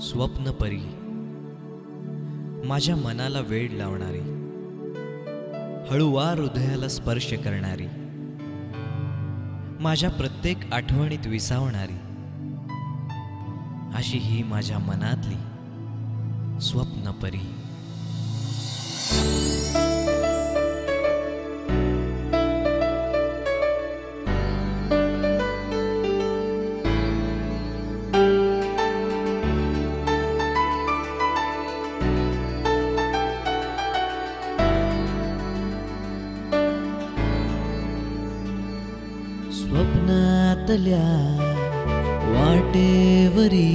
स्वप्नपरी, माझ्या मनाला वेड लावणारी, हळूवार हृदयाला स्पर्श करणारी, माझ्या प्रत्येक आठवणीत विसावणारी, अशी ही माझ्या मनातली स्वप्नपरी. स्वप्नातल्या वाटेवरी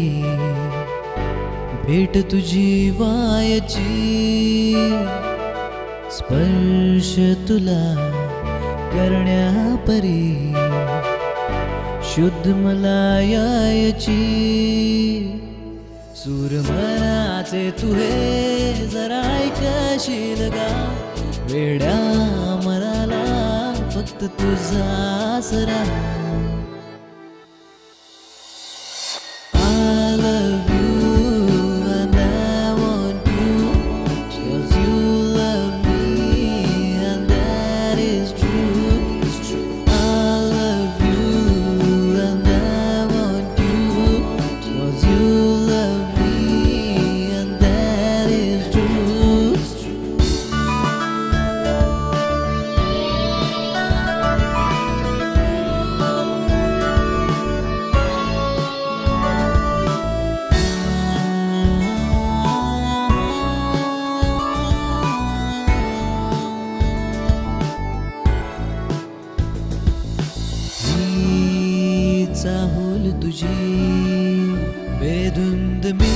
भेट तुझी वायची, स्पर्श तुला करण्यापरी शुद्ध मला यायची. सूर मनाचे तुहे जरा ऐकशील गा, वेड्या मनाला फक्त तुझा आसरा. चाहूल तुझी बेधुंद मी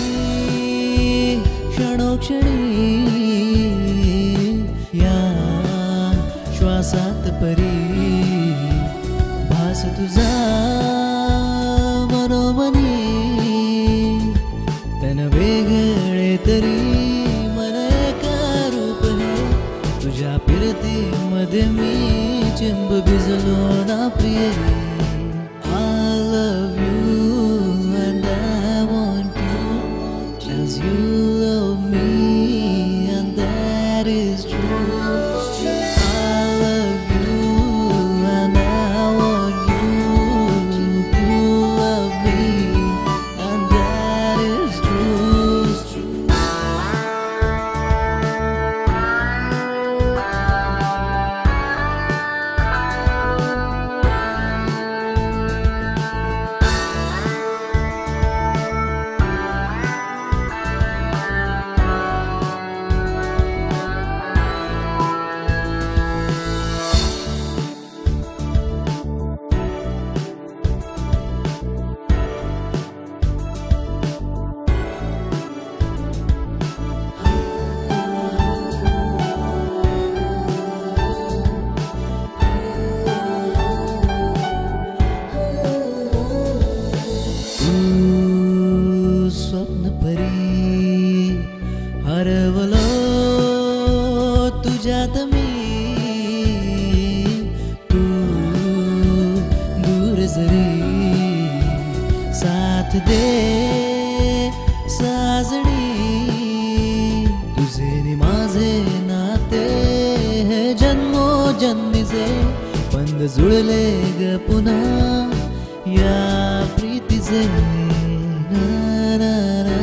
क्षणोक्षणी, या श्वासात परी भास तुझा मनोमनी. तन वेगळे तरी मन एका रूप हे, तुझ्या फिरतीमध्ये मी चिंब भिजलो ना प्रिय. You love me and that is true. I love you and I want you to love me and that is true. हरवलो तुझ्यात मी, तू दूर जरी साथ दे साजणी. तुझे नि माझे नाते हे जन्मोजन्मीचे, बंद जुळले ग पुन्हा या प्रीतीचे. ना ना ना